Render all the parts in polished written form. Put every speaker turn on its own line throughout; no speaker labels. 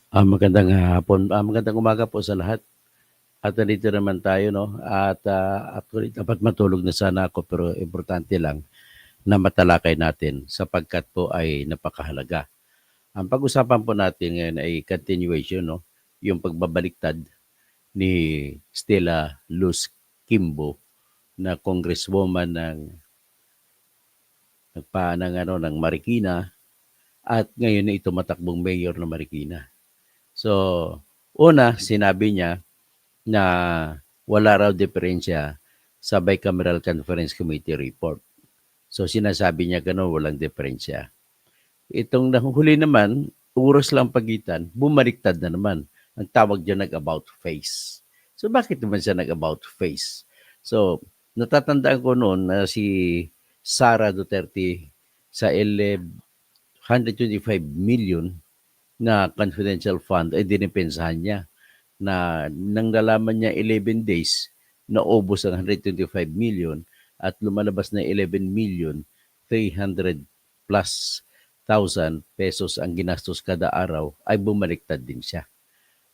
Magandang hapon, magandang umaga po sa lahat. At nandito naman tayo 'no, at, actually dapat matulog na sana ako pero importante lang na matalakay natin sapagkat po ay napakahalaga. Ang pag-usapan po natin ngayon ay continuation 'no, yung pagbabaliktad ni Stella Luz Kimbo na congresswoman ng Marikina at ngayon ay tumatakbong mayor ng Marikina. So, una sinabi niya na wala raw diferensya sa Bicameral Conference Committee report. So sinasabi niya gano'n, walang diferensya. Itong huli naman, oras lang pagitan, bumaliktad na naman. Ang tawag diyan nag-about face. So bakit naman siya nag-about face? So natatandaan ko noon na si Sara Duterte sa 125 million na confidential fund ay dinipensahan niya na nang nalaman niya 11 days, naubos ang 125 million at lumalabas na 11 million 300 plus thousand pesos ang ginastos kada araw, ay bumaliktad din siya.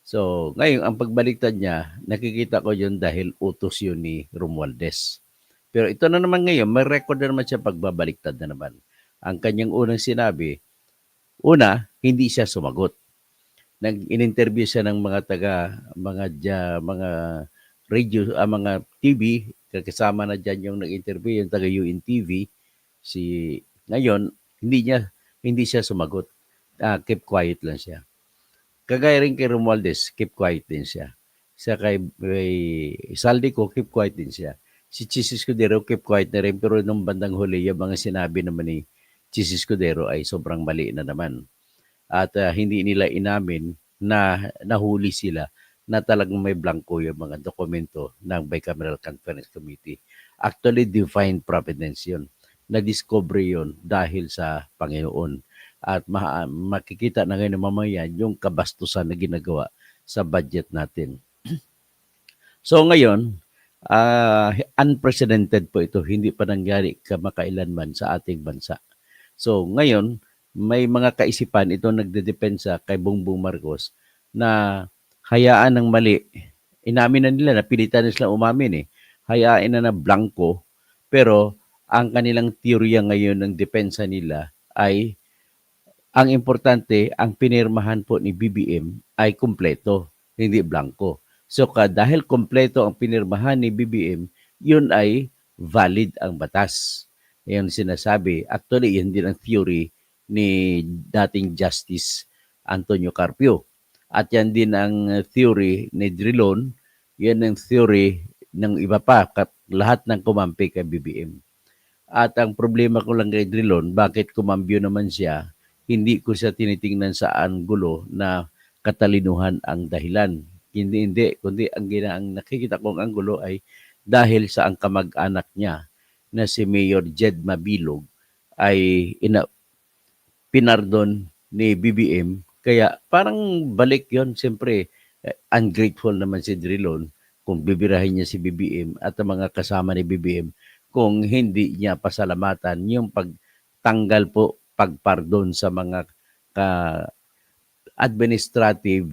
So, ngayon, ang pagbaliktad niya, nakikita ko yun dahil utos yun ni Romualdez. Pero ito na naman ngayon, may record na naman siya pagbabaliktad na naman. Ang kanyang unang sinabi, una, hindi siya sumagot. Nag-in-interview siya ng mga radio, mga TV, kasama na diyan yung nag-interview yung taga UNTV si ngayon hindi siya sumagot. Keep quiet lang siya. Kagaya rin kay Romualdez, keep quiet din siya. Kay Saldico, keep quiet din siya. Si Chis Escudero, keep quiet na rin pero nung bandang huli yung mga sinabi naman ni Chis Escudero ay sobrang mali na naman at hindi nila inamin na nahuli sila na talagang may blanco yung mga dokumento ng Bicameral Conference Committee. Actually, divine providence yun. Na-discover yun dahil sa Panginoon. At makikita na ngayon mamaya yung kabastusan na ginagawa sa budget natin. So ngayon, unprecedented po ito. Hindi pa nangyari kamakailanman sa ating bansa. So ngayon, may mga kaisipan ito nagdedepensa kay Bongbong Marcos na hayaan ng mali. Inamin na nila, napilitan na sila umamin eh. Hayaan na blanco, pero ang kanilang teorya ngayon ng depensa nila ay ang importante, ang pinirmahan po ni BBM ay kumpleto, hindi blanco. So dahil kumpleto ang pinirmahan ni BBM, yun ay valid ang batas. Yan sinasabi. Actually, yan din ang theory ni dating Justice Antonio Carpio. At yan din ang theory ni Drilon. Yan ang theory ng iba pa, lahat ng kumampi kay BBM. At ang problema ko lang kay Drilon, bakit kumambyo naman siya, hindi ko siya tinitingnan sa anggulo na katalinuhan ang dahilan. Hindi, kundi ang nakikita kong anggulo ay dahil sa ang kamag-anak niya na si Mayor Jed Mabilog ay pinardon ni BBM. Kaya parang balik yon. Siyempre, ungrateful naman si Drilon kung bibirahin niya si BBM at ang mga kasama ni BBM kung hindi niya pasalamatan yung pagtanggal po, pagpardon sa mga administrative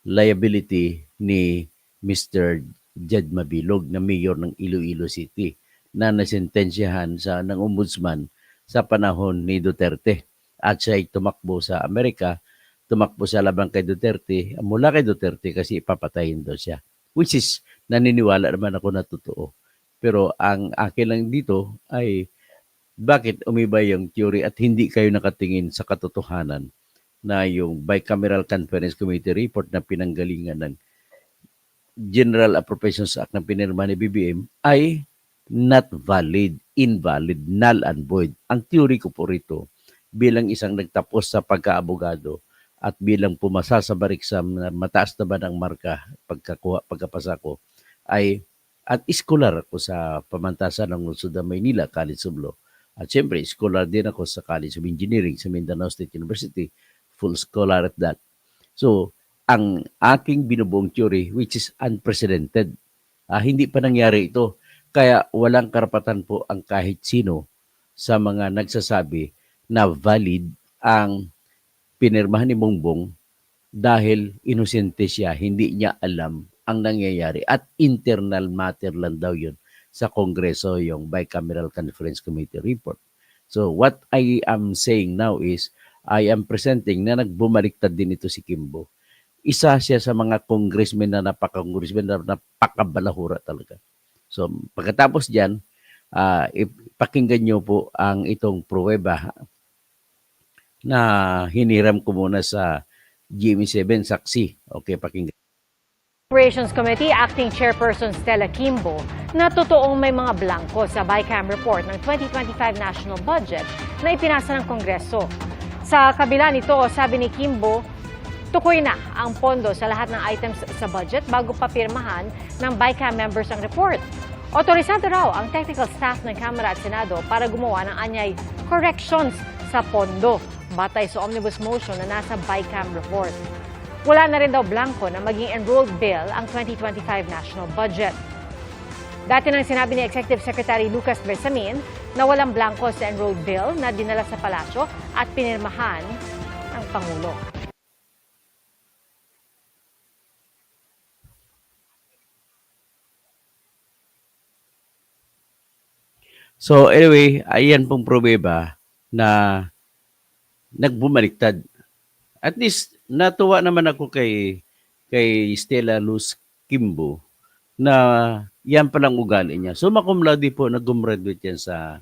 liability ni Mr. Jed Mabilog na mayor ng Iloilo City na nasentensyahan ng ombudsman sa panahon ni Duterte. At siya ay tumakbo sa Amerika, tumakbo sa laban kay Duterte, mula kay Duterte kasi ipapatayin daw siya. Which is, naniniwala naman ako na totoo. Pero ang akin lang dito ay bakit umiba yung theory at hindi kayo nakatingin sa katotohanan na yung Bicameral Conference Committee report na pinanggalingan ng General Appropriations Act na pinirma ni BBM ay not valid, invalid, null and void. Ang theory ko po rito bilang isang nagtapos sa pagkaabogado at bilang pumasa sa bar exam na mataas na ba ng marka pagkapasa ko ay at scholar ako sa pamantasan ng Lungsod ng Maynila, College of Law. At siyempre, scholar din ako sa College of Engineering sa Mindanao State University. Full scholar at that. So, ang aking binubuong theory, which is unprecedented, hindi pa nangyari ito. Kaya walang karapatan po ang kahit sino sa mga nagsasabi na valid ang pinirmahan ni Bongbong dahil inosente siya, hindi niya alam ang nangyayari at internal matter lang daw yun sa Kongreso, yung Bicameral Conference Committee report. So what I am saying now is, I am presenting na nagbumaliktad din ito si Kimbo. Isa siya sa mga congressman na napakabalahura talaga. So pagkatapos diyan, ipakinggan niyo po ang itong pruweba na hiniram ko muna sa GMA7 saksi. Okay, pakinggan.
Operations Committee Acting Chairperson Stella Kimbo na totoong may mga blanco sa BICAM report ng 2025 national budget na ipinasa ng Kongreso. Sa kabila nito, sabi ni Kimbo, tukoy na ang pondo sa lahat ng items sa budget bago papirmahan ng BICAM members ang report. Otorisado raw ang technical staff ng Kamara at Senado para gumawa ng anyay corrections sa pondo batay sa omnibus motion na nasa BICAM report. Wala na rin daw blanco na maging enrolled bill ang 2025 national budget. Dati nang sinabi ni Executive Secretary Lucas Bersamin na walang blanco sa enrolled bill na dinala sa palasyo at pinirmahan ng Pangulo.
So anyway, ayan pong pruweba na nagbumaliktad. At least natuwa naman ako kay Stella Luz Kimbo na yan palang ugali niya. So cum laude po, nag-graduate yan sa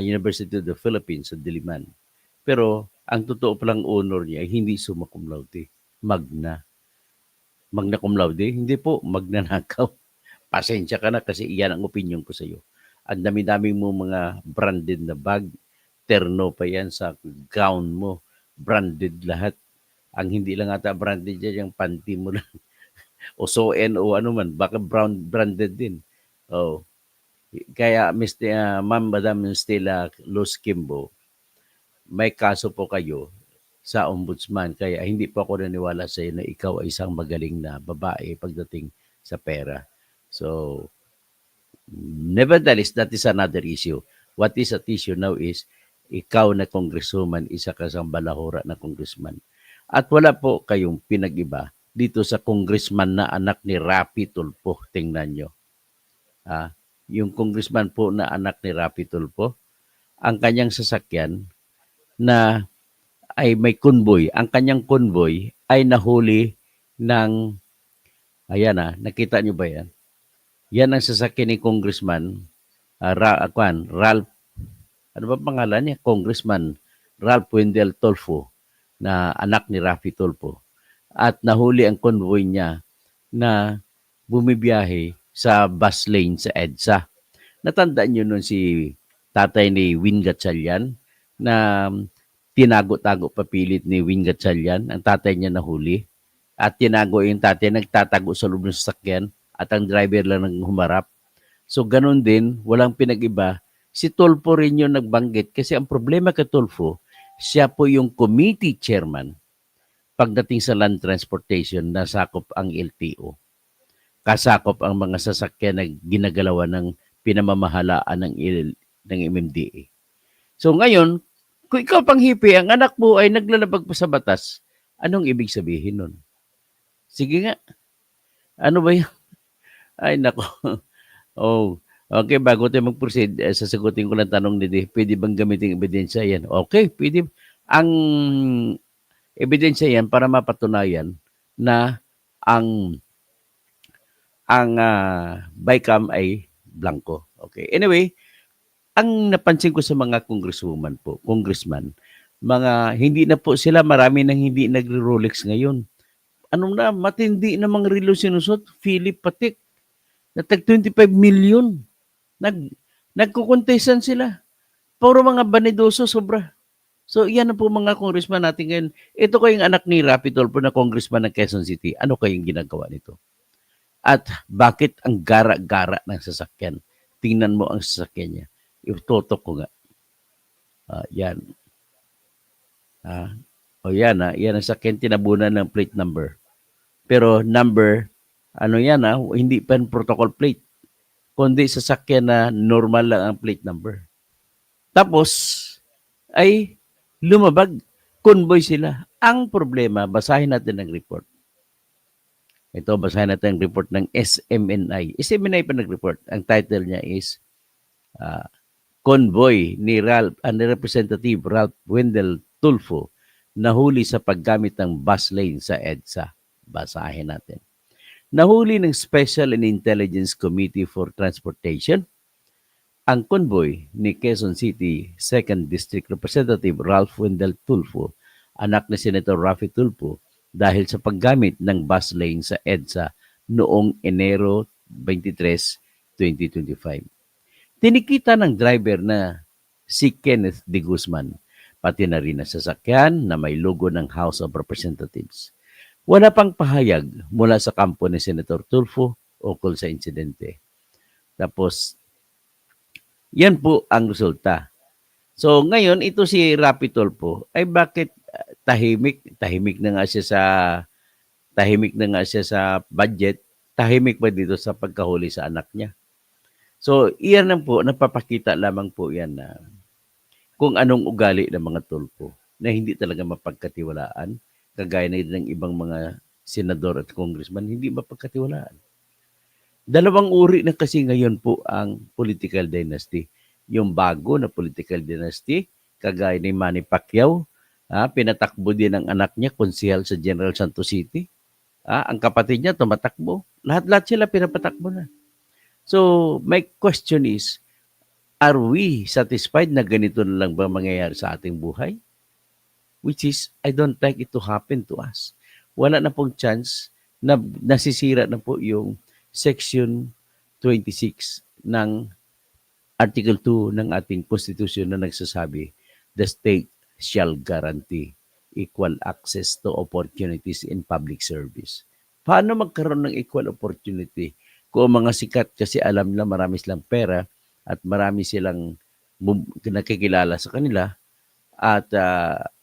University of the Philippines sa Diliman. Pero ang totoo palang honor niya ay hindi summa cum laude, magna. Magna cum laude, hindi po magnanakaw. Pasensya ka na kasi iyan ang opinion ko sa iyo. Ang dami-dami mo mga branded na bag, terno pa yan sa gown mo, branded lahat. Ang hindi lang ata branded yan, yung panty mo lang. O Soen o ano man, baka branded din. Oh. Kaya Ma'am Madam Stella Luz Kimbo, may kaso po kayo sa ombudsman. Kaya hindi po ako naniwala sa iyo na ikaw ay isang magaling na babae pagdating sa pera. So, nevertheless, that is another issue. What is at issue now is, ikaw na congresswoman, isa ka sa balahura na congressman. At wala po kayong pinag-iba dito sa congressman na anak ni Rapi Tulfo. Tingnan nyo. Yung congressman po na anak ni Rapi Tulfo, ang kanyang sasakyan na ay may convoy. Ang kanyang convoy ay nahuli ng, ayan nakita nyo ba yan? Yan ang sasakyan ni Congressman Ralph, ano ba pangalan niya? Congressman Ralph Wendell Tulfo, na anak ni Rafi Tulfo. At nahuli ang convoy niya na bumibiyahe sa bus lane sa EDSA. Natandaan niyo nun si tatay ni Win Gatchalian na tinago-tago papilit ni Win Gatchalian, ang tatay niya nahuli. At tinago yung tatay, nagtatago sa loob ng sasakyan at ang driver lang nang humarap. So ganun din, walang pinag-iba. Si Tulfo rin yung nagbanggit kasi ang problema kay Tulfo, siya po yung committee chairman pagdating sa land transportation na sakop ang LTO. Kasakop ang mga sasakyan na ginagalawan ng pinamamahalaan ng MMDA. So ngayon, kung ikaw pang hipi, ang anak mo ay naglalabag pa sa batas, anong ibig sabihin nun? Sige nga. Ano ba yun? Ay, nako. Oh, okay, bago tayo mag-proceed, sasagutin ko lang tanong ni Dave, pwede bang gamitin ebidensya yan? Okay, pwede. Ang ebidensya yan para mapatunayan na ang BICAM ay blanco. Okay. Anyway, ang napansin ko sa mga congressman, hindi na po sila, marami nang hindi nagre-Rolex ngayon. Anong na, matindi na mga relo sinusot, Philip Patik, na tag 25 million. Nagkukontesan sila. Puro mga banidoso, sobra. So, yan na po mga congressman natin ngayon. Ito ko yung anak ni Rapi Tulfo na congressman ng Quezon City. Ano kayong ginagawa nito? At bakit ang gara-gara ng sasakyan? Tingnan mo ang sasakyan niya. Itutok ko nga. Yan. Yan ang sasakyan, tinabunan ng plate number. Pero number, hindi pa protocol plate. Kundi sasakyan na normal lang ang plate number. Tapos, ay lumabag. Convoy sila. Ang problema, basahin natin ang report. Ito, basahin natin ang report ng SMNI. SMNI pa nag-report. Ang title niya is Convoy ni Representative Ralph Wendell Tulfo nahuli sa paggamit ng bus lane sa EDSA. Basahin natin. Nahuli ng Special and Intelligence Committee for Transportation ang convoy ni Quezon City 2nd District Representative Ralph Wendell Tulfo, anak ni Senator Raffy Tulfo, dahil sa paggamit ng bus lane sa EDSA noong Enero 23, 2025. Tinikita ng driver na si Kenneth De Guzman, pati na rin ang sasakyan na may logo ng House of Representatives. Wala pang pahayag mula sa kampo ni Senator Tulfo ukol sa insidente. Tapos, yan po ang resulta. So ngayon, ito si Raffy Tulfo ay bakit tahimik na nga siya sa budget, tahimik pa dito sa pagkahuli sa anak niya. So iyan lang po, napapakita lamang po yan na kung anong ugali ng mga Tulfo na hindi talaga mapagkatiwalaan, kagaya na ng ibang mga senador at congressman, hindi mapagkatiwalaan. Dalawang uri na kasi ngayon po ang political dynasty. Yung bago na political dynasty, kagaya ni Manny Pacquiao, pinatakbo din ang anak niya, konsehal sa General Santos City. Ang kapatid niya tumatakbo. Lahat-lahat sila pinapatakbo na. So, my question is, are we satisfied na ganito na lang ba mangyayari sa ating buhay? Which is, I don't like it to happen to us. Wala na pong chance na nasisira na po yung Section 26 ng Article 2 ng ating Constitution na nagsasabi, the state shall guarantee equal access to opportunities in public service. Paano magkaroon ng equal opportunity kung mga sikat kasi alam nila marami silang pera at marami silang nakikilala sa kanila at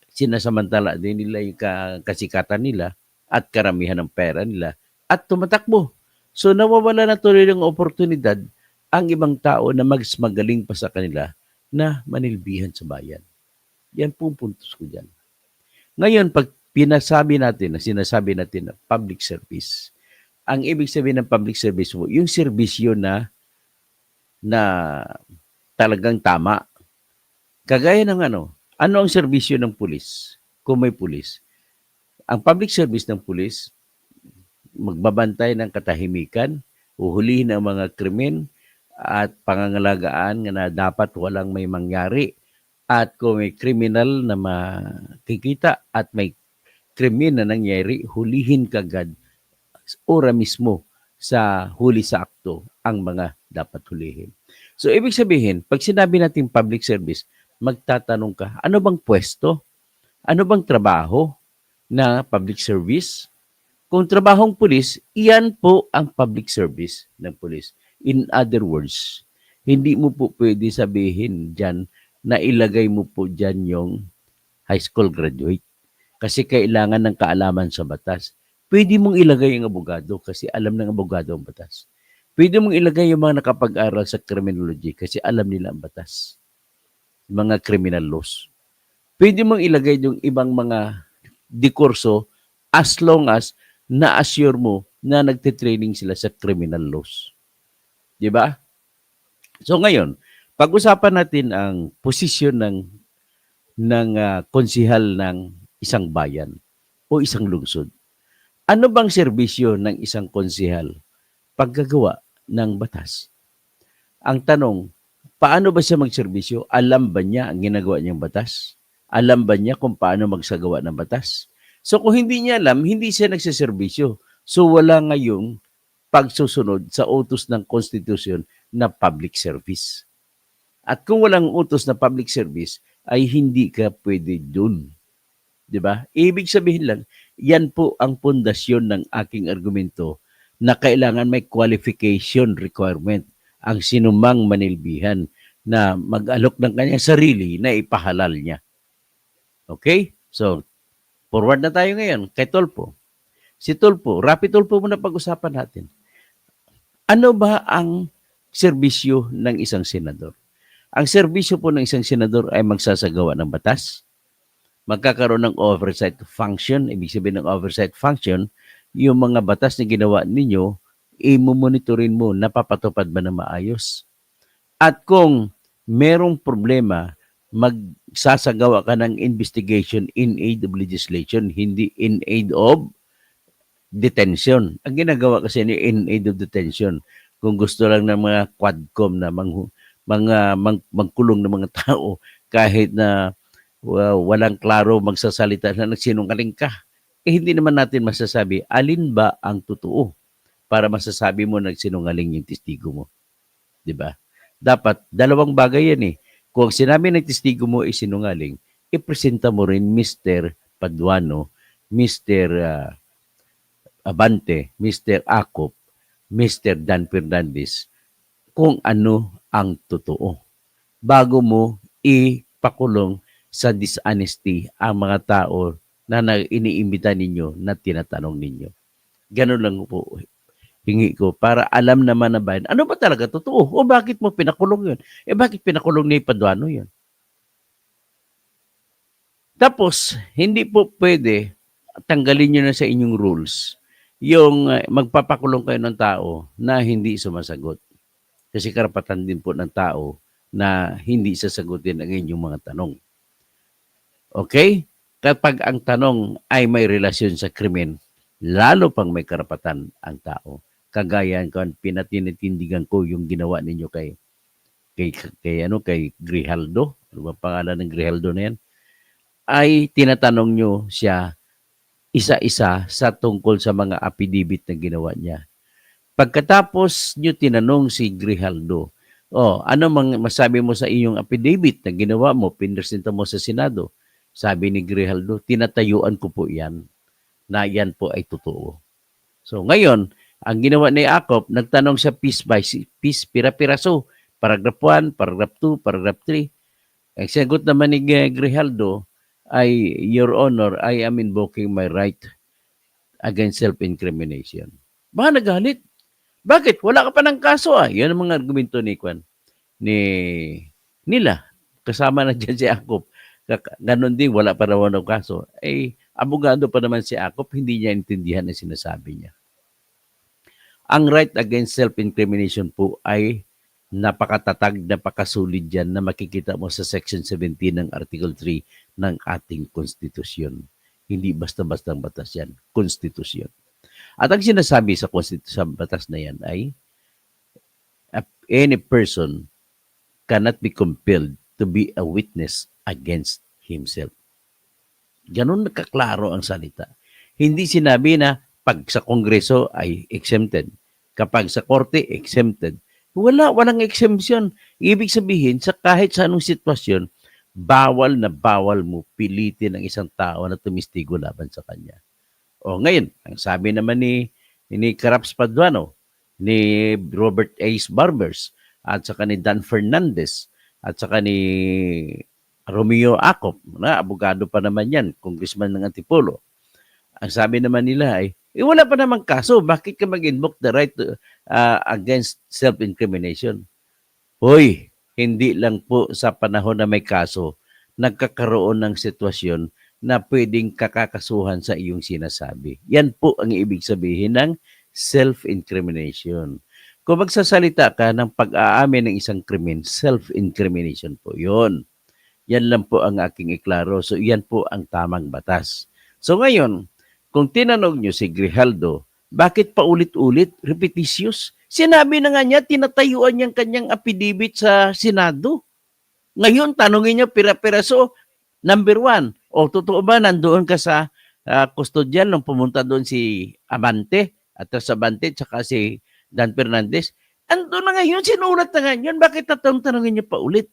sinasamantala din nila yung kasikatan nila at karamihan ng pera nila at tumatakbo. So nawawala na tuloy ng oportunidad ang ibang tao na mas magaling pa sa kanila na manilbihan sa bayan. Yan po ang puntos ko dyan. Ngayon, pag sinasabi natin na public service, ang ibig sabihin ng public service mo, yung serbisyo na talagang tama. Kagaya ng ano ang serbisyo ng pulis? Kung may pulis. Ang public service ng pulis, magbabantay ng katahimikan, uhulihin ang mga krimen at pangangalagaan na dapat walang may mangyari. At kung may kriminal na makikita at may krimen na nangyari, hulihin kagad ora mismo sa huli sa akto ang mga dapat hulihin. So ibig sabihin, pag sinabi natin public service, magtatanong ka, ano bang pwesto? Ano bang trabaho na public service? Kung trabahong pulis, iyan po ang public service ng pulis. In other words, hindi mo po pwede sabihin dyan na ilagay mo po dyan yung high school graduate. Kasi kailangan ng kaalaman sa batas. Pwede mong ilagay yung abogado kasi alam ng abogado ang batas. Pwede mong ilagay yung mga nakapag-aral sa criminology kasi alam nila ang batas. Mga criminal laws. Pwede mong ilagay yung ibang mga dikurso as long as na-assure mo na nagtitraining sila sa criminal laws. Di ba? So ngayon, pag-usapan natin ang posisyon ng konsihal ng isang bayan o isang lungsod. Ano bang serbisyo ng isang konsihal? Paggagawa ng batas. Ang tanong, paano ba siya magserbisyo? Alam ba niya ang ginagawa niyang batas? Alam ba niya kung paano magsagawa ng batas? So kung hindi niya alam, hindi siya nagsiservisyo. So wala ngayong pagsusunod sa utos ng konstitusyon na public service. At kung walang utos na public service, ay hindi ka pwede dun. Diba? Ibig sabihin lang, yan po ang pundasyon ng aking argumento na kailangan may qualification requirement ang sinumang manilbihan na mag-alok ng kanyang sarili na ipahalal niya. Okay? So, forward na tayo ngayon kay Tulfo. Si Tulfo, Raffy Tulfo muna pag-usapan natin. Ano ba ang serbisyo ng isang senador? Ang serbisyo po ng isang senador ay magsasagawa ng batas, magkakaroon ng oversight function. Ibig sabihin ng oversight function, yung mga batas na ginawa ninyo, i-monitorin mo, napapatupad ba na maayos? At kung merong problema, magsasagawa ka ng investigation in aid of legislation, hindi in aid of detention. Ang ginagawa kasi ni in aid of detention, kung gusto lang ng mga quadcom na magkulong ng mga tao kahit na walang klaro magsasalita na nagsinungaling ka, hindi naman natin masasabi alin ba ang totoo para masasabi mo nagsinungaling yung testigo mo. 'Di ba? Dapat dalawang bagay yan eh. Kung sinabi ng testigo mo ay sinungaling, ipresenta mo rin Mr. Paduano, Mr. Abante, Mr. Acop, Mr. Dan Fernandez, kung ano ang totoo. Bago mo ipakulong sa dishonesty ang mga tao na iniimbita ninyo na tinatanong ninyo. Ganun lang po hingi ko para alam naman na bayan, ano ba talaga totoo? O bakit mo pinakulong yun? Bakit pinakulong ni Paduano yun? Tapos, hindi po pwede tanggalin nyo na sa inyong rules yung magpapakulong kayo ng tao na hindi sumasagot. Kasi karapatan din po ng tao na hindi sasagutin ang inyong mga tanong. Okay? Kapag ang tanong ay may relasyon sa krimen, lalo pang may karapatan ang tao. Kagaya ko, pinatinitindigan ko yung ginawa ninyo kay Grijaldo. Ano ba pangalan ng Grijaldo na yan? Ay tinatanong nyo siya isa-isa sa tungkol sa mga affidavit na ginawa niya. Pagkatapos nyo tinanong si Grijaldo, ano masabi mo sa iyong affidavit na ginawa mo, pinresenta mo sa Senado? Sabi ni Grijaldo, tinatayuan ko po yan, na yan po ay totoo. So ngayon, ang ginawa ni Acop, nagtanong siya piece by piece, pira-piraso, paragraph 1, paragraph 2, paragraph 3. Ang sagot naman ni Grijaldo ay, Your Honor, I am invoking my right against self-incrimination. Baka nagalit. Bakit? Wala ka pa ng kaso ah. Yan ang mga argumento ni Kwan. Nila. Kasama na dyan si Acop. Ganon din, wala pa raw ng kaso. Abogado pa naman si Acop, hindi niya intindihan ang sinasabi niya. Ang right against self-incrimination po ay napakatatag, napakasulid yan na makikita mo sa Section 17 ng Article 3 ng ating konstitusyon. Hindi basta-basta batas yan, konstitusyon. At ang sinasabi sa konstitusyon batas na yan ay any person cannot be compelled to be a witness against himself. Ganun nakaklaro ang salita. Hindi sinabi na pag sa Kongreso ay exempted. Kapag sa Korte, exempted. Walang exemption. Ibig sabihin, sa kahit sa anong sitwasyon, bawal na bawal mo pilitin ang isang tao na tumistigo laban sa kanya. Ngayon, ang sabi naman ni Caraps Paduano, ni Robert Ace Barbers, at saka ni Dan Fernandez, at saka ni Romeo Acop, na abogado pa naman yan, congressman ng Antipolo. Ang sabi naman nila ay, wala pa namang kaso, bakit ka mag-invoke the right to, against self-incrimination? Hoy, hindi lang po sa panahon na may kaso, nagkakaroon ng sitwasyon na pwedeng kakakasuhan sa iyong sinasabi. Yan po ang ibig sabihin ng self-incrimination. Kung magsasalita ka ng pag-aamin ng isang krimen, self-incrimination po yun. Yan lang po ang aking iklaro. So, yan po ang tamang batas. So, ngayon, kung tinanong nyo si Grijaldo, bakit paulit-ulit, repetitious? Sinabi na nga niya, tinatayuan niyang kanyang affidavit sa Senado. Ngayon, tanongin niya, pira-piraso, number 1, totoo ba nandoon ka sa custodian nung pumunta doon si Abante, at sa Abante, tsaka si Dan Fernandez? Ando na ngayon, sinulat na nga yun, bakit tanongin niya pa ulit?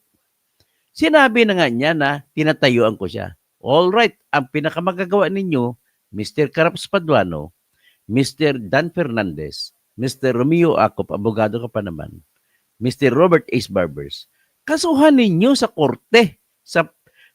Sinabi na nga niya na tinatayuan ko siya. All right, ang pinakamagagawa ninyo, Mr. Caraps Paduano, Mr. Dan Fernandez, Mr. Romeo Acop, abogado ka pa naman, Mr. Robert Ace Barbers, kasuhan ninyo sa korte,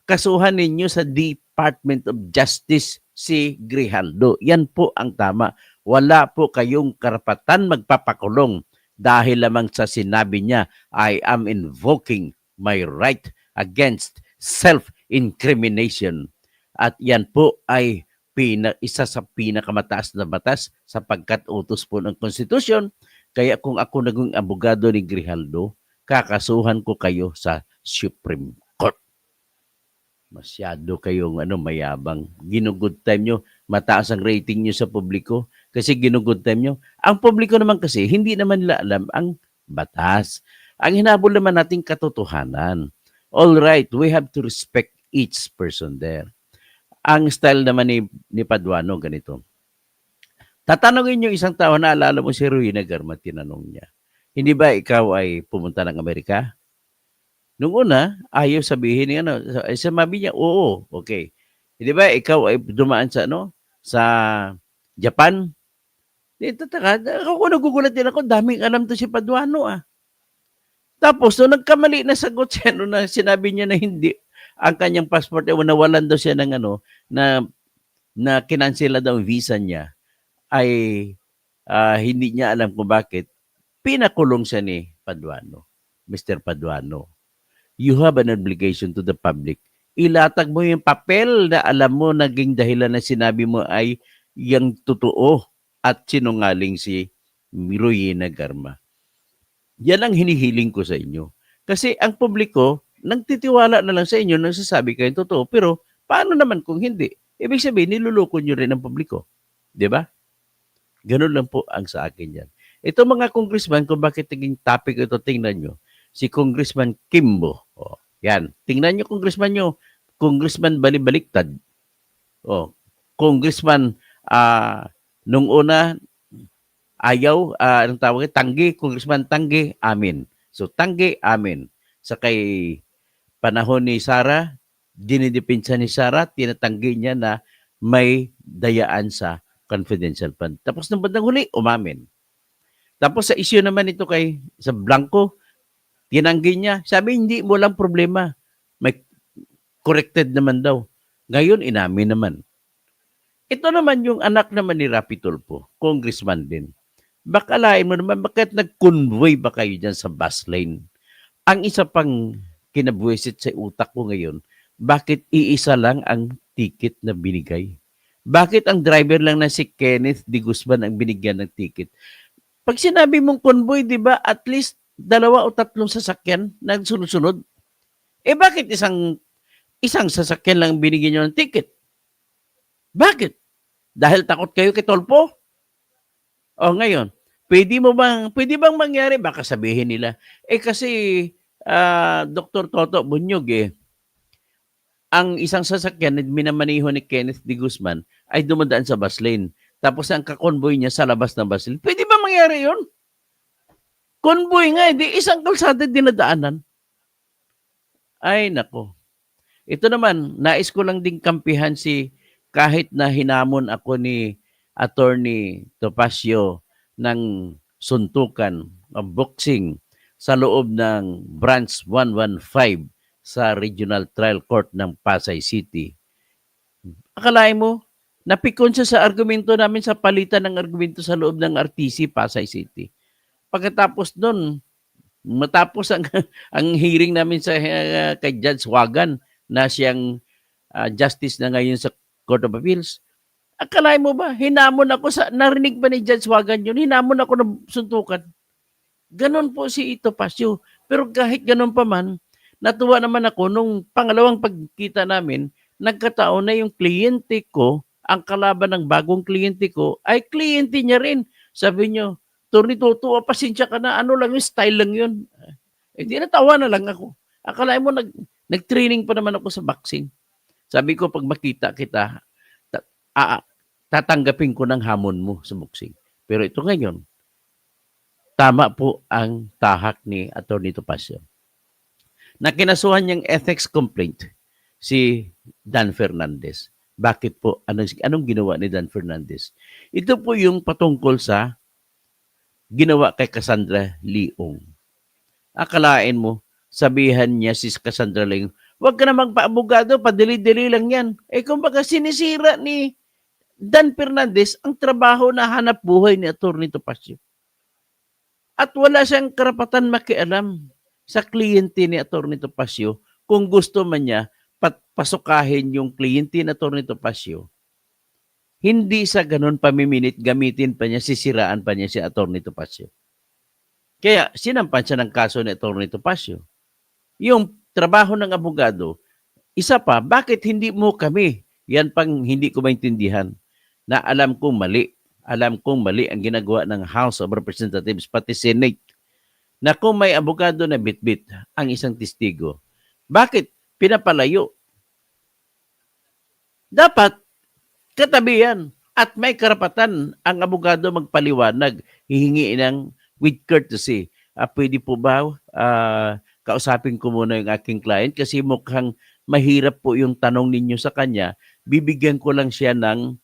kasuhan ninyo sa Department of Justice si Grijaldo. Yan po ang tama. Wala po kayong karapatan magpapakulong dahil lamang sa sinabi niya, I am invoking my right against self-incrimination. At yan po ay isa sa pinakamataas na batas sapagkat utos po ng konstitusyon. Kaya kung ako naging abogado ni Grijaldo, kakasuhan ko kayo sa Supreme Court. Masyado kayong mayabang. Ginugood time nyo. Mataas ang rating nyo sa publiko kasi ginugood time nyo. Ang publiko naman kasi, hindi naman nila alam ang batas. Ang hinabol naman nating katotohanan. All right, we have to respect each person there. Ang style naman ni Paduano, ganito. Tatanungin yung isang tao, naalala mo si Ruy Nagarma, tinanong niya, hindi ba ikaw ay pumunta ng Amerika? Nung una, ayaw sabihin niya, sabi niya, oo, okay. Hindi ba ikaw ay dumaan sa Japan? Ako nagugulat din ako, daming alam to si Paduano Tapos, nung nagkamali na sagot siya, nung sinabi niya na hindi, ang kanyang passport, nawalan daw siya ng na kinansela daw ang visa niya, ay hindi niya alam kung bakit, pinakulong siya ni Paduano, Mr. Paduano. You have an obligation to the public. Ilatag mo yung papel na alam mo naging dahilan na sinabi mo ay yung totoo at sinungaling si Ruy Nagarma. Yan ang hinihiling ko sa inyo. Kasi ang publiko, nagtitiwala na lang sa inyo, nagsasabi kayo totoo. Pero paano naman kung hindi? Ibig sabihin, niluloko nyo rin ang publiko. Di ba? Ganun lang po ang sa akin yan. Ito mga congressman, kung bakit naging topic ito, tingnan nyo. Si Congressman Kimbo. Yan. Tingnan nyo, Congressman nyo. Congressman Balibaliktad. Congressman, nung una, ayaw, anong tawag, Tanggi, Congressman Tanggi, amin. So, Tanggi, amin. Sa kay panahon ni Sara, dinidipinsa ni Sara, tinatanggi niya na may dayaan sa confidential fund. Tapos ng bandang huli, umamin. Tapos sa issue naman ito sa Blanco, tinanggi niya. Sabi, hindi mo lang problema. May corrected naman daw. Ngayon, inamin naman. Ito naman yung anak naman ni Rapi Tulfo, congressman din. Bakalain mo naman, bakit nag-convoy ba kayo dyan sa bus lane? Ang isa pang kinabuisit sa utak ko ngayon, bakit iisa lang ang ticket na binigay? Bakit ang driver lang na si Kenneth D. Guzman ang binigyan ng ticket? Pag sinabi mong convoy, di ba, at least 2 o 3 sasakyan na sunod-sunod? Bakit isang sasakyan lang binigyan nyo ng ticket? Bakit? Dahil takot kayo kay Tulfo? Ngayon, pwede bang mangyari? Baka sabihin nila, kasi Dr. Toto Bunyog, ang isang sasakyan na minamaniho ni Kenneth D. Guzman ay dumadaan sa bus lane. Tapos ang kakonvoy niya sa labas ng bus lane. Pwede ba mangyari yun? Convoy nga, di isang kalsada dinadaanan. Ay, nako. Ito naman, nais ko lang ding kampihan kahit na hinamon ako ni Attorney Topacio ng suntukan, boxing sa loob ng Branch 115 sa Regional Trial Court ng Pasay City. Akalain mo, napikon siya sa argumento namin sa palitan ng argumento sa loob ng RTC Pasay City. Pagkatapos doon, matapos ang hearing namin kay Judge Wagan na siyang justice na ngayon sa Court of Appeals, akalain mo ba, narinig ba ni Judge Wagan yun? Hinamon ako ng suntukan. Ganon po si Topacio. Pero kahit ganon pa man, natuwa naman ako nung pangalawang pagkita namin, nagkataon na yung kliyente ko, ang kalaban ng bagong kliyente ko, ay kliyente niya rin. Sabi niyo, Tony Toto, pasensya ka na, lang yung style lang yun. Hindi natawa na lang ako. Akalain mo, nag-training pa naman ako sa boxing. Sabi ko, pag makita kita, tatanggapin ko ng hamon mo sa boxing. Pero ito ngayon, tama po ang tahak ni Atty. Topacio. Na kinasuhan niyang ethics complaint si Dan Fernandez. Bakit po? Anong ginawa ni Dan Fernandez? Ito po yung patungkol sa ginawa kay Cassandra Leong. Akalain mo, sabihan niya si Cassandra Leong, huwag ka namang paabogado, padili-dili lang yan. Kumbaga sinisira ni Dan Fernandez ang trabaho na hanap buhay ni Atty. Topacio. At wala siyang karapatan makialam sa kliyente ni Atty. Topacio kung gusto man niya pasukahin yung kliyente na Atty. Topacio, hindi sa ganun pamiminit, gamitin pa niya, sisiraan pa niya si Atty. Topacio. Kaya sinampan siya ng kaso ni Atty. Topacio. Yung trabaho ng abogado, isa pa, bakit hindi mo kami? Yan pang hindi ko maintindihan na alam kong mali. Alam kong mali ang ginagawa ng House of Representatives, pati Senate, na kung may abogado na bitbit ang isang testigo, bakit pinapalayo? Dapat katabihan at may karapatan ang abogado magpaliwanag, hihingi ng with courtesy. Pwede po ba kausapin ko muna yung aking client kasi mukhang mahirap po yung tanong ninyo sa kanya. Bibigyan ko lang siya ng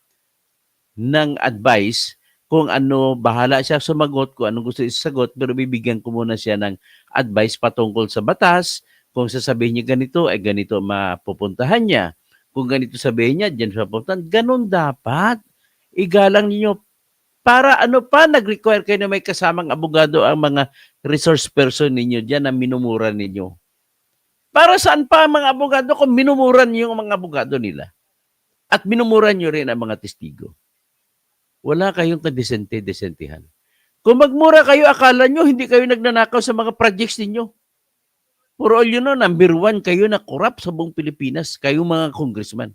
advice kung ano, bahala siya sumagot, kung anong gusto isagot, pero bibigyan ko muna siya ng advice patungkol sa batas. Kung sasabihin niya ganito, ay ganito mapupuntahan niya. Kung ganito sabihin niya, dyan siya pupuntahan. Ganun dapat. Igalang ninyo. Para ano pa, nag-require kayo na may kasamang abogado ang mga resource person ninyo dyan na minumura ninyo. Para saan pa ang mga abogado kung minumura niyo yung mga abogado nila? At minumura niyo rin ang mga testigo. Wala kayong kadesente-desentihan. Kung magmura kayo, akala nyo hindi kayo nagnanakaw sa mga projects ninyo. For all you know, number 1 kayo na corrupt sa buong Pilipinas. Kayong mga congressman.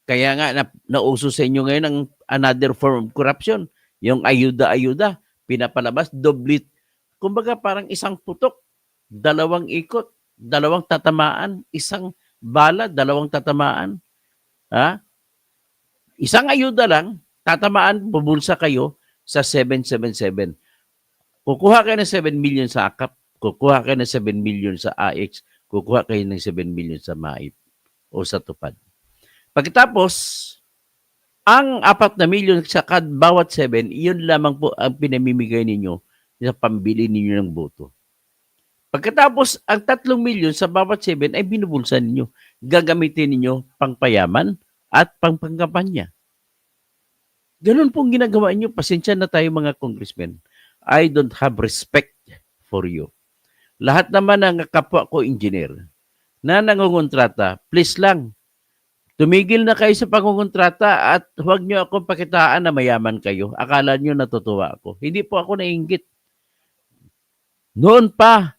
Kaya nga, nauso sa inyo ngayon ang another form of corruption. Yung ayuda-ayuda, pinapalabas, doblit. Kumbaga parang isang putok, 2 ikot, 2 tatamaan, isang bala, 2 tatamaan. Ha? Isang ayuda lang, tatamaan, bubulsa kayo sa 777. Kukuha kayo ng 7 million sa AKAP, kukuha kayo ng 7 million sa AX, kukuha kayo ng 7 million sa MAIP o sa TUPAD. Pagkatapos, ang 4 na million sa bawat 7, iyon lamang po ang pinamimigay ninyo sa pambili ninyo ng boto. Pagkatapos, ang 3 million sa bawat 7 ay binubulsa ninyo. Gagamitin ninyo pangpayaman at pangkampanya. Ganun pong ginagawa niyo. Pasensya na tayo mga congressmen. I don't have respect for you. Lahat naman ng kapwa ko engineer na nangungontrata, please lang, tumigil na kayo sa pangungontrata at huwag niyo akong pakitaan na mayaman kayo. Akala niyo natutuwa ako. Hindi po ako nainggit. Noon pa,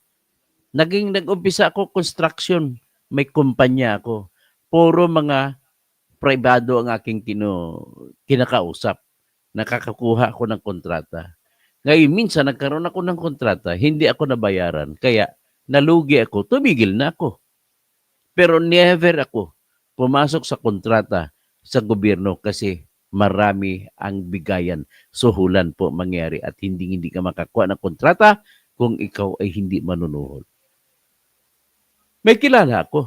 nag-umpisa ako construction. May kumpanya ako. Puro mga pribado ang aking kinakausap. Nakakakuha ako ng kontrata. Ngayon, minsan nagkaroon ako ng kontrata, hindi ako nabayaran. Kaya nalugi ako, tumigil na ako. Pero never ako pumasok sa kontrata sa gobyerno kasi marami ang bigayan. Suhulan po mangyari at hindi ka makakuha ng kontrata kung ikaw ay hindi manunuhol. May kilala ako.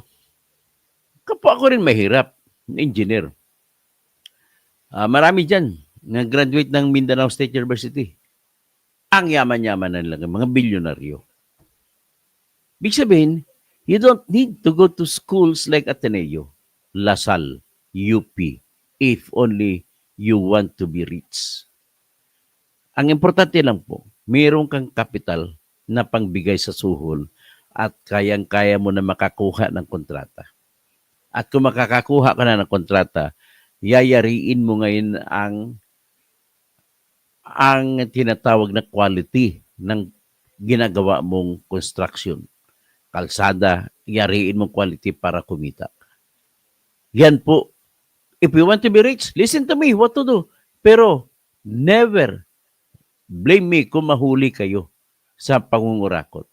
Kapwa ako rin mahirap. Engineer. Marami dyan nag-graduate ng Mindanao State University. Ang yaman-yaman na lang, mga bilyonaryo. Big sabihin, you don't need to go to schools like Ateneo, Lasal, UP, if only you want to be rich. Ang importante lang po, mayroon kang kapital na pangbigay sa suhol at kayang-kaya mo na makakuha ng kontrata. At kung makakakuha ka na ng kontrata, yayariin mo ngayon ang tinatawag na quality ng ginagawa mong construction. Kalsada, yariin mong quality para kumita. Yan po. If you want to be rich, listen to me, what to do. Pero never blame me kung mahuli kayo sa pangungurakot.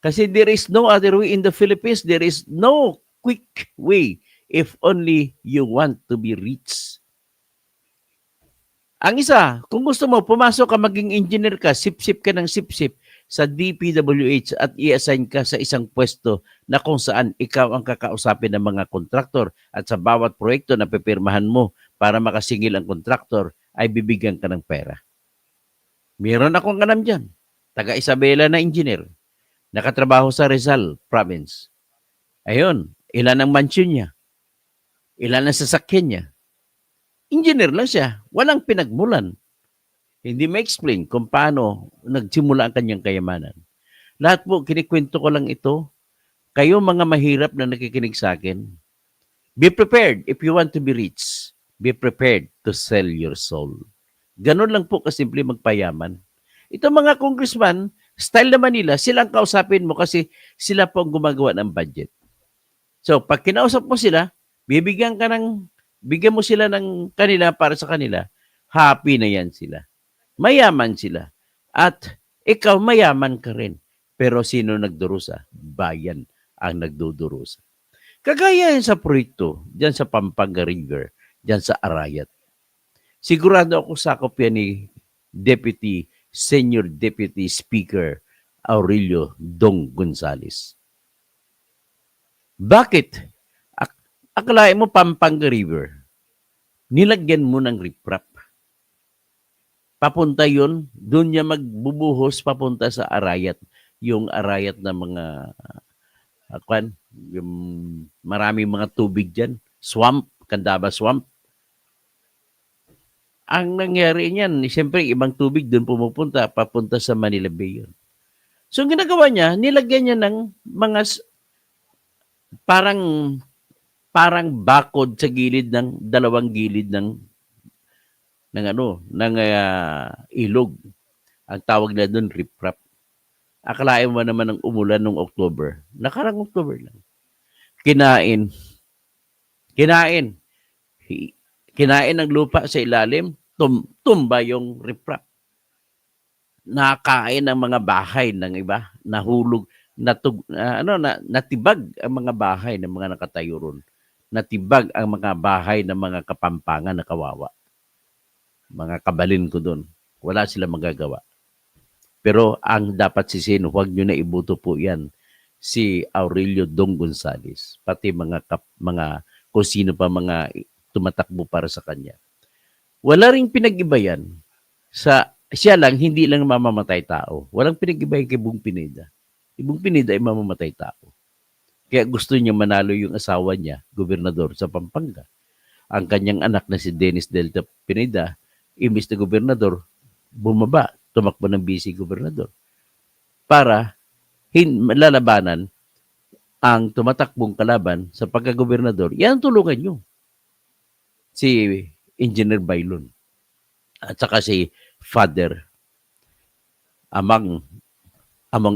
Kasi there is no other way in the Philippines. There is no quick way if only you want to be rich. Ang isa, kung gusto mo, pumasok ka, maging engineer ka, sip-sip ka ng sip-sip sa DPWH at i-assign ka sa isang pwesto na kung saan ikaw ang kakausapin ng mga kontraktor at sa bawat proyekto na pipirmahan mo para makasingil ang kontraktor ay bibigyan ka ng pera. Meron akong alam dyan. Taga Isabela na engineer. Nakatrabaho sa Rizal Province. Ayun, ilan ang mansion niya? Ilan ang sasakyan niya? Engineer lang siya. Walang pinagmulan. Hindi ma-explain kung paano nagsimula ang kanyang kayamanan. Lahat po, kinikwento ko lang ito Kayo mga mahirap na nakikinig sa akin, be prepared if you want to be rich. Be prepared to sell your soul. Ganun lang po kasimple magpayaman. Ito mga congressman, style naman nila, silang kausapin mo kasi sila po ang gumagawa ng budget. So, pag kinausap mo sila, bigyan mo sila ng kanila para sa kanila, happy na yan sila. Mayaman sila. At ikaw, mayaman ka rin. Pero sino nagdurusa? Bayan ang nagdudurusa. Kagaya yan sa proyekto, dyan sa Pampanga River, dyan sa Arayat. Sigurado ako sakop yan ni Senior Deputy Speaker Aurelio Dong Gonzales. Bakit? Akalain mo Pampanga River, nilagyan mo ng riprap. Papunta yun, doon niya magbubuhos papunta sa Arayat. Yung Arayat na mga, yung maraming mga tubig dyan. Swamp, Candaba Swamp. Ang nangyari niyan, siyempre ibang tubig doon pumupunta, papunta sa Manila Bay yun. So ang ginagawa niya, nilagyan niya ng mga parang bakod sa gilid ng dalawang gilid ng ilog. Ang tawag na doon riprap. Akalain mo naman ng umulan nung October. Nakarang October lang. Kinain ng lupa sa ilalim, tumba yung riprap. Nakain ang mga bahay ng iba, nahulog, natibag ang mga bahay ng mga nakatayo ron. Natibag ang mga bahay ng mga Kapampangan na kawawa. Mga kabalin ko doon. Wala sila magagawa. Pero ang dapat sisihin, huwag nyo na ibuto po yan si Aurelio Dong Gonzales. Pati mga kung sino pa mga tumatakbo para sa kanya. Wala ring pinag-iba yan. Siya lang, hindi lang mamamatay tao. Walang pinag-iba kay Bong Pineda. Bong Pineda ay mamamatay tao. Kaya gusto niya manalo yung asawa niya, gobernador sa Pampanga. Ang kanyang anak na si Dennis Delta Pineda, imbis na gobernador, bumaba, tumakbo ng vice-gobernador. Para lalabanan ang tumatakbong kalaban sa pagka-gobernador, yan tulungan nyo. Si Engineer Bailon at saka si Father Amang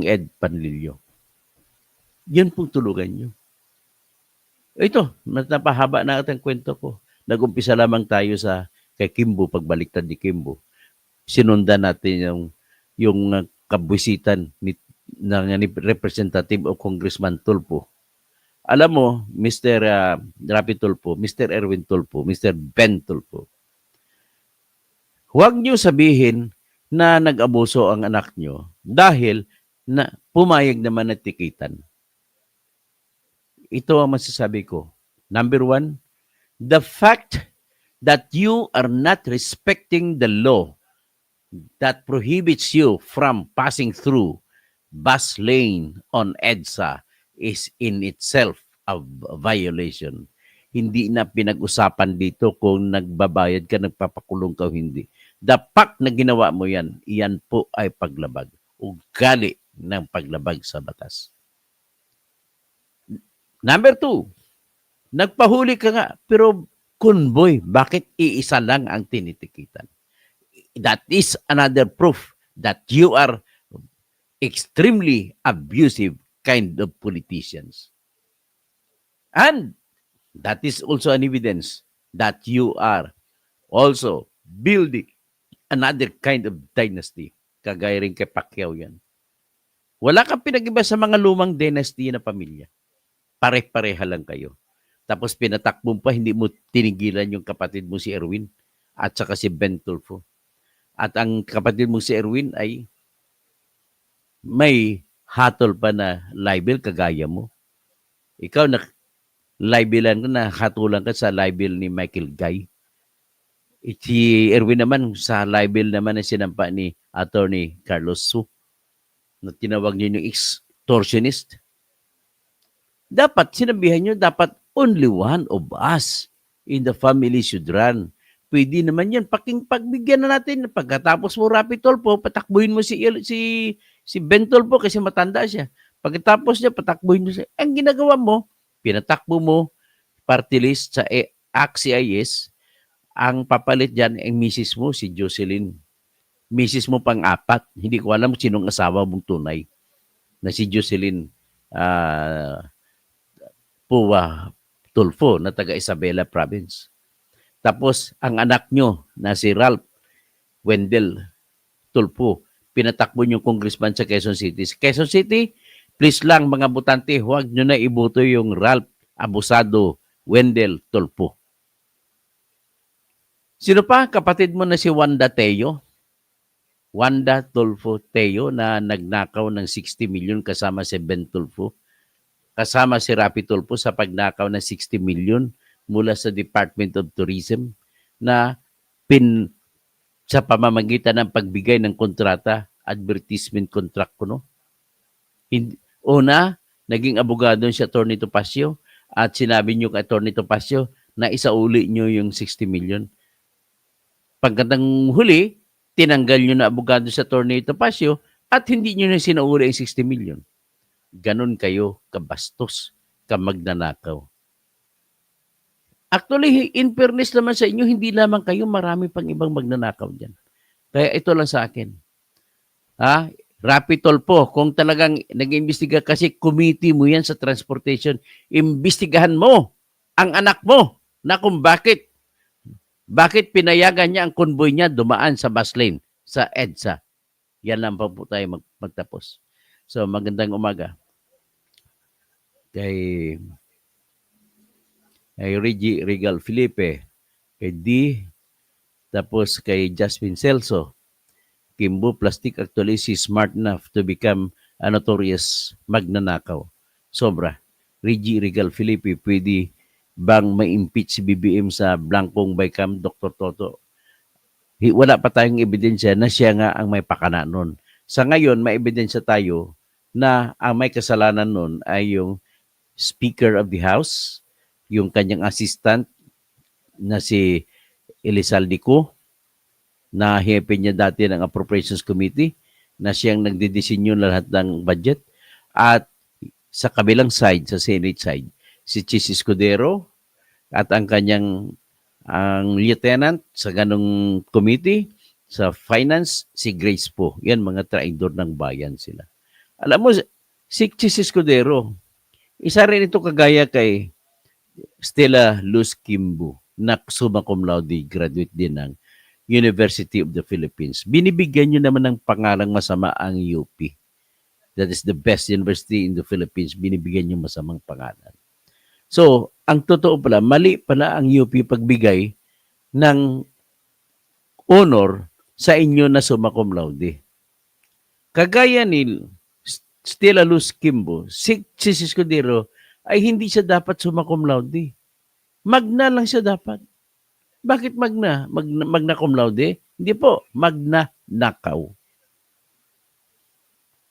Ed Panlilio. Yan pong tulungan nyo. Ito, napahaba na ang kwento ko. Nag-umpisa lamang tayo kay Kimbo, pagbaliktad ni Kimbo. Sinundan natin yung kabwisitan ng Representative o Congressman Tulfo. Alam mo, Mr. Rapi Tulfo, Mr. Erwin Tulfo, Mr. Ben Tulfo, huwag niyo sabihin na nag-abuso ang anak niyo dahil na pumayag naman na tikitan. Ito ang masasabi ko. Number one, the fact that you are not respecting the law that prohibits you from passing through bus lane on EDSA is in itself a violation. Hindi na pinag-usapan dito kung nagbabayad ka, nagpapakulong ka o hindi. The fact na ginawa mo yan, iyan po ay paglabag. Ugali ng paglabag sa batas. Number two, nagpahuli ka nga, pero convoy, bakit iisa lang ang tinitikitan? That is another proof that you are extremely abusive kind of politicians. And that is also an evidence that you are also building another kind of dynasty. Kagaya rin kay Pacquiao yan. Wala kang pinag-iba sa mga lumang dynasty na pamilya. Pare-pareha lang kayo. Tapos pinatakbo pa, hindi mo tinigilan yung kapatid mo si Erwin at saka si Ben Tulfo. At ang kapatid mo si Erwin ay may hatol pa na libel kagaya mo. Ikaw libelan ka na hatulan ka sa libel ni Michael Guy. Si Erwin naman sa libel naman na sinampa ni Attorney Carlos Su na tinawag niyo yung extortionist. Dapat sinabihan niyo, dapat only one of us in the family should run. Pwede naman yan. Pagbigyan na natin. Pagkatapos mo Rapi Tulfo, patakbuhin mo si Ben Tulfo kasi matanda siya. Pagkatapos niya, patakbuhin niyo siya. Ang ginagawa mo, pinatakbo mo, party list sa ACT-CIS, ang papalit dyan ang misis mo, si Jocelyn. Misis mo pang-apat. Hindi ko alam sinong asawa mong tunay na si Jocelyn Puwa Tulfo na taga Isabela Province. Tapos, ang anak nyo na si Ralph Wendell Tulfo, pinatakbo nyo congressman sa Quezon City. Sa Quezon City, please lang mga butante, huwag nyo na iboto yung Ralph Abusado Wendell Tulfo. Sino pa? Kapatid mo na si Wanda Teo. Wanda Tulfo Teo na nagnakaw ng 60 million kasama si Ben Tulfo. Kasama si Rapi Tulfo sa pagnakaw ng 60 million mula sa Department of Tourism na sa pamamagitan ng pagbigay ng kontrata, advertisement contract ko, no? Una, naging abogado si Atty. Topacio at sinabi niyo kay Atty. Topacio na isauli niyo yung 60 million. Pagkatang huli, tinanggal niyo na abogado si Atty. Topacio at hindi niyo na sinauli yung 60 million. Ganon kayo kabastos, kamagnanakaw. Actually, in fairness naman sa inyo, hindi lamang kayo, marami pang ibang magnanakaw dyan. Kaya ito lang sa akin. Rapi Tulfo, kung talagang nag-imbestiga kasi committee mo yan sa transportation, imbestigahan mo ang anak mo na kung bakit pinayagan niya ang convoy niya dumaan sa bus lane, sa EDSA. Yan lang pa po tayo magtapos. So, magandang umaga. Kay Reggie Regal Felipe, kay D, tapos kay Jasmine Celso. Kimbo Plastic actually si smart enough to become a notorious magnanakaw. Sobra. Reggie Regal Felipe, pwede bang ma-impeach si BBM sa blankong bycam, Dr. Toto? Wala pa tayong ebidensya na siya nga ang may pakana nun. Sa ngayon, may ebidensya tayo na ang may kasalanan nun ay yung Speaker of the House, yung kanyang assistant na si Elizalde Co, na hepe niya dati ng Appropriations Committee, na siyang nagdidisenyo na lahat ng budget. At sa kabilang side, sa Senate side, si Chis Escudero at ang kanyang lieutenant sa ganong committee, sa finance, si Grace Po. Yan, mga traidor ng bayan sila. Alam mo, si Chis Escudero, isa rin ito kagaya kay Stella Luz Kimbo, na summa cum laude, graduate din ng University of the Philippines. Binibigyan nyo naman ng pangalang masama ang UP. That is the best university in the Philippines. Binibigyan nyo masamang pangalan. So, ang totoo pala, mali pala ang UP pagbigay ng honor sa inyo na summa cum laude. Kagaya ni Stella Luz Kimbo, si Escudero, ay hindi siya dapat summa cum laude. Magna lang siya dapat. Bakit magna? Magna cum laude? Hindi po, magna nakaw.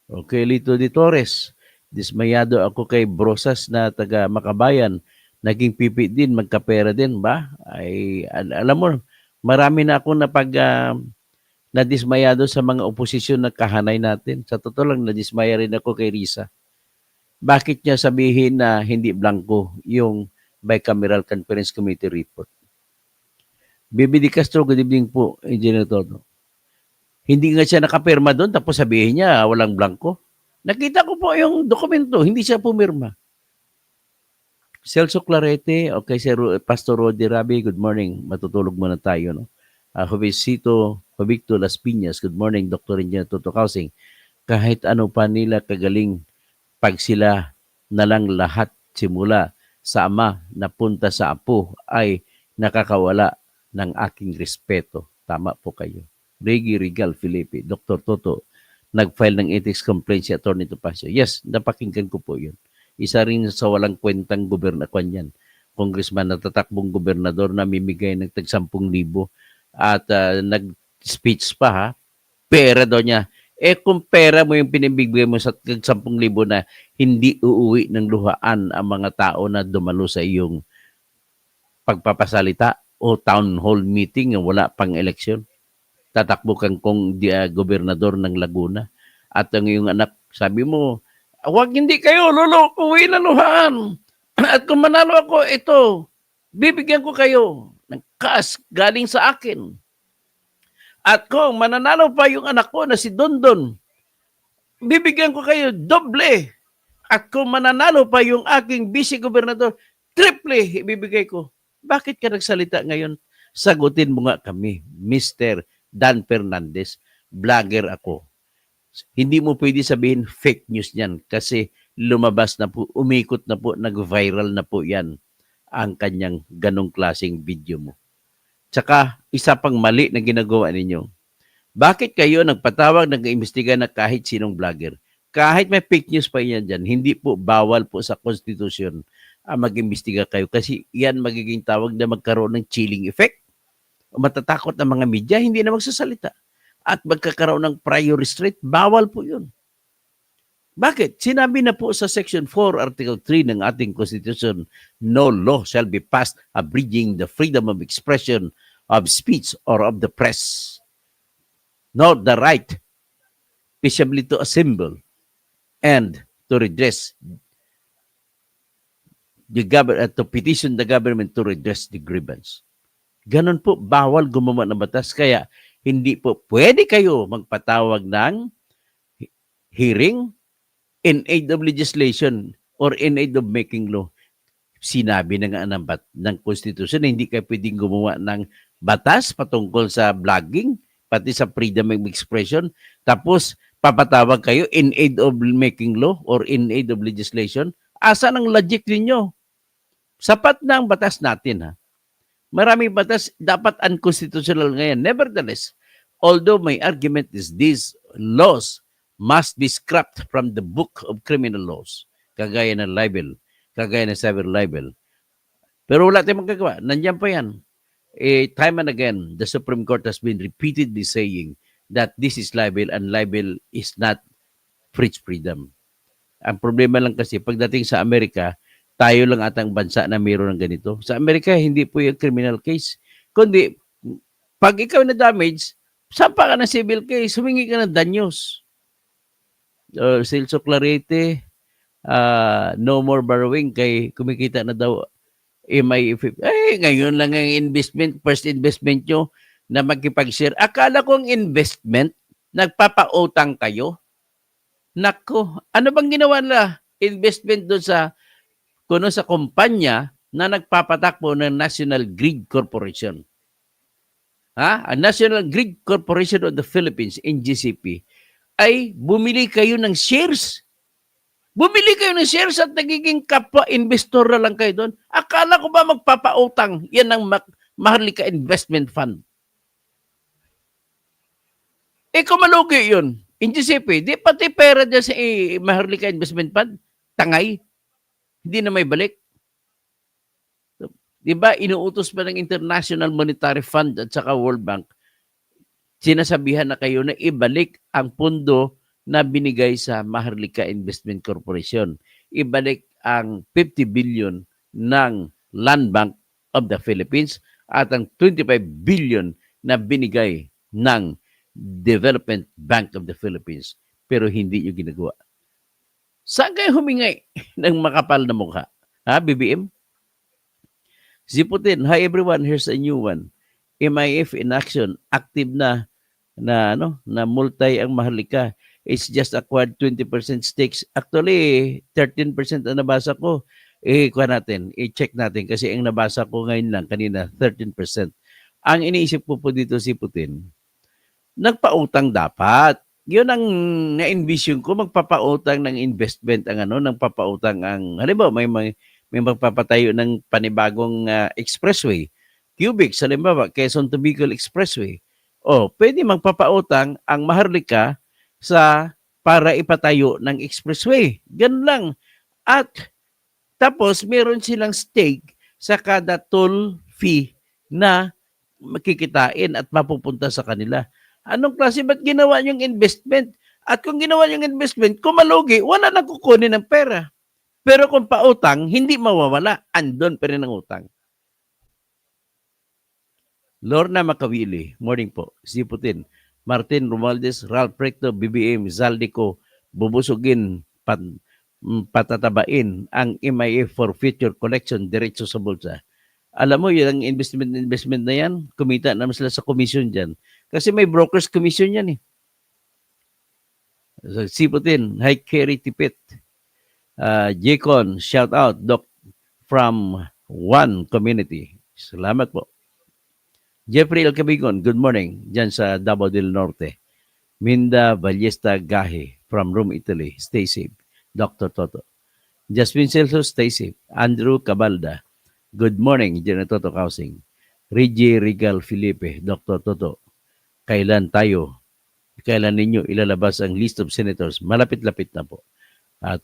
Okay, Lito de Torres. Dismayado ako kay Brosas na taga Makabayan. Naging pipi din, magkapera din ba? Ay, alam mo, marami na ako nadismayado sa mga oposisyon na kahanay natin. Sa totoo lang, nadismaya rin ako kay Risa. Bakit niya sabihin na hindi blanco yung Bicameral Conference Committee report? Bibi Di Castro, good evening po, Engineer Toto. Hindi nga siya nakapirma doon, tapos sabihin niya walang blanco. Nakita ko po yung dokumento, hindi siya pumirma. Celso Clarete, okay, Sir Pastor Rodi Rabi, good morning. Matutulog muna tayo, no? Jovicto Las Piñas, good morning, Dr. Engineer Toto Kausing. Kahit ano pa nila kagaling, pag sila na lang lahat simula sa ama napunta sa apo ay nakakawala ng aking respeto. Tama po kayo. Reggie Regal Felipe, Dr. Toto, nag-file ng ethics complaint si Atty. Topacio. Yes, napakinggan ko po yun. Isa rin sa walang kwentang gobernakwan yan. Congressman na tatakbong gobernador na mimigay ng tag 10,000 at nag-speech pa ha, pera daw niya. Kung pera mo yung pinibigay mo sa 10,000 na hindi uuwi ng luhaan ang mga tao na dumalo sa iyong pagpapasalita o town hall meeting na wala pang eleksyon. Tatakbo kang gobernador ng Laguna. At ang iyong anak, sabi mo, Huwag hindi kayo lulukuhin na luhaan. At kung manalo ako, ito, bibigyan ko kayo ng cash galing sa akin. At kung mananalo pa yung anak ko na si Dondon, bibigyan ko kayo doble. At kung mananalo pa yung aking vice-gobernador, triple ibibigay ko. Bakit ka nagsalita ngayon? Sagutin mo nga kami, Mr. Dan Fernandez, vlogger ako. Hindi mo pwede sabihin fake news yan kasi lumabas na po, umikot na po, nag-viral na po yan ang kanyang ganong klaseng video mo. Tsaka, isa pang mali na ginagawa ninyo. Bakit kayo nagpatawag, nag-iimbestiga na kahit sinong vlogger? Kahit may fake news pa yan dyan, hindi po bawal po sa konstitusyon mag-imbestiga kayo kasi yan magiging tawag na magkaroon ng chilling effect. Matatakot ang mga media, hindi na magsasalita. At magkakaroon ng prior restraint, bawal po yun. Bakit? Sinabi na po sa Section 4, Article 3 ng ating Constitution, no law shall be passed abridging the freedom of expression, of speech, or of the press. Nor the right peaceably to assemble and to redress the government, to petition the government to redress the grievance. Ganon po, bawal gumawa ng batas. Kaya hindi po pwede kayo magpatawag ng hearing in aid of legislation or in aid of making law. Sinabi na nga ng Constitution na hindi kayo pwedeng gumawa ng batas patungkol sa blogging, pati sa freedom of expression. Tapos, papatawag kayo in aid of making law or in aid of legislation. Asan ang logic ninyo? Sapat na ang batas natin, ha? Maraming batas dapat unconstitutional ngayon. Nevertheless, although my argument is these laws must be scrapped from the book of criminal laws, kagaya ng libel, kagaya ng cyber libel. Pero wala tayong magagawa. Nandiyan pa yan. Time and again, the Supreme Court has been repeatedly saying that this is libel and libel is not preach freedom. Ang problema lang kasi, pagdating sa Amerika, tayo lang atang bansa na mayroon ng ganito. Sa Amerika, hindi po yung criminal case. Kundi, pag ikaw na damage, sampa ka ng civil case, humingi ka ng danyos. Celso Clarete, no more borrowing, kay kumikita na daw MIF. Ngayon lang ang investment, first investment nyo na magkipag-share. Akala kong investment, nagpapautang kayo. Nako, ano bang ginawa nila? Investment doon sa kumpanya na nagpapatakbo ng National Grid Corporation. Ang National Grid Corporation of the Philippines, NGCP, ay bumili kayo ng shares. Bumili kayo ng shares at nagiging kapwa-investor na lang kayo doon. Akala ko ba magpapautang? Yan ang Maharlika Investment Fund. Kung malugi yun, NGCP, di pati pera dyan sa Maharlika Investment Fund, tangay. Hindi na may balik. Diba, inuutos pa ng International Monetary Fund at saka World Bank, sinasabihan na kayo na ibalik ang pondo na binigay sa Maharlika Investment Corporation. Ibalik ang 50 billion ng Land Bank of the Philippines at ang 25 billion na binigay ng Development Bank of the Philippines. Pero hindi nyo ginagawa. Saan kayo humingay ng makapal na mukha? BBM? Si Putin, hi everyone, here's a new one. MIF in action, active na multi ang Maharlika. It's just acquired 20% stakes. Actually, 13% ang nabasa ko. I-check natin kasi ang nabasa ko ngayon lang kanina, 13%. Ang iniisip ko po dito si Putin, nagpautang dapat. Yun ang na-envision ko, magpapautang ng investment ng papautang ang, halimbawa, may magpapatayo ng panibagong expressway, Cubic, halimbawa, Quezon to Bicol Expressway. Pwede magpapautang ang Maharlika para ipatayo ng expressway. Ganun lang. At tapos, meron silang stake sa kada toll fee na makikitain at mapupunta sa kanila. Anong klase? Ba't ginawa yung investment? At kung ginawa yung investment, kung malugi, wala na kukunin ng pera. Pero kung pautang, hindi mawawala. Andon pa rin ang utang. Lorna Makawili, morning po. Si Putin, Martin Romualdez, Ralph Recto, BBM, Zaldico, bubusugin patatabain ang MIA for future collection diretso sa bulsa. Alam mo, yung investment na yan, kumita naman sila sa commission dyan. Kasi may broker's commission yan eh. So, Siputin, hi Kerry Tipit. Jcon, shout out, Doc, from One Community. Salamat po. Jeffrey El Cabigon, good morning, dyan sa Davao del Norte. Minda Ballesta Gahe from Rome, Italy. Stay safe. Dr. Toto. Jasmine Celso, stay safe. Andrew Cabalda, good morning, dyan na Toto Kausing. Reggie Regal Felipe, Dr. Toto. Kailan ninyo ilalabas ang list of senators? Malapit-lapit na po. At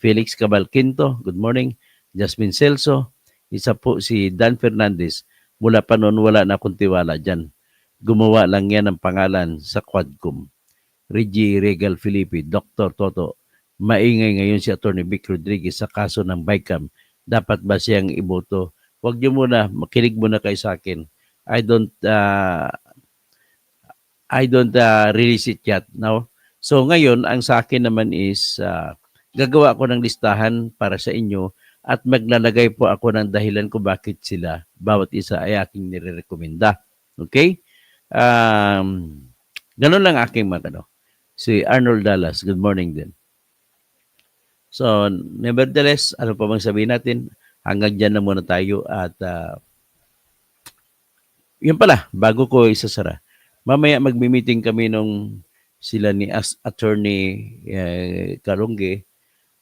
Felix Cabal Quinto, good morning. Jasmine Celso, isa po si Dan Fernandez. Mula pa noon, wala na akong tiwala dyan. Gumawa lang yan ng pangalan sa Quadcom. Reggie Regal Felipe, Dr. Toto, maingay ngayon si Atty. Vic Rodriguez sa kaso ng BICAM. Dapat ba siyang iboto? Huwag niyo muna, makinig muna kayo sa akin. I don't release it yet now. So ngayon, ang sa akin naman is gagawa ako ng listahan para sa inyo at maglalagay po ako ng dahilan kung bakit sila bawat isa ay aking nire-recommenda. Okay? Ganun lang aking Si Arnold Dallas, good morning din. So, nevertheless, ano pa bang sabihin natin? Hanggang dyan na muna tayo at yun pala, bago ko isasara. Mamaya magmi-meeting kami nung sila ni Attorney Karungge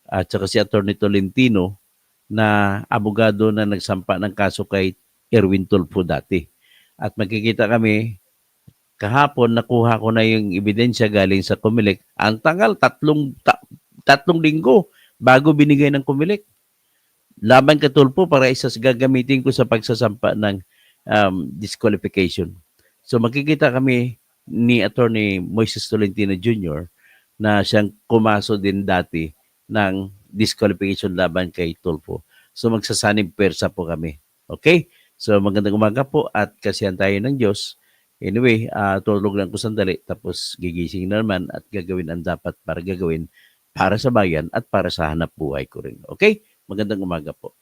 at saka si Attorney Tolentino na abogado na nagsampa ng kaso kay Erwin Tulfo dati. At magkikita kami, kahapon nakuha ko na yung ebidensya galing sa Comelec. Ang tagal, tatlong linggo bago binigay ng Comelec. Laban kay Tulfo para gagamitin ko sa pagsasampa ng disqualification. So magkikita kami ni Attorney Moises Tolentino Jr. na siyang kumaso din dati ng disqualification laban kay Tulfo. So magsasanib persa po kami. Okay? So magandang umaga po at kasihan tayo ng Diyos. Anyway, tulog lang ko sandali tapos gigising na naman at gagawin ang dapat para gagawin para sa bayan at para sa hanap buhay ko rin. Okay? Magandang umaga po.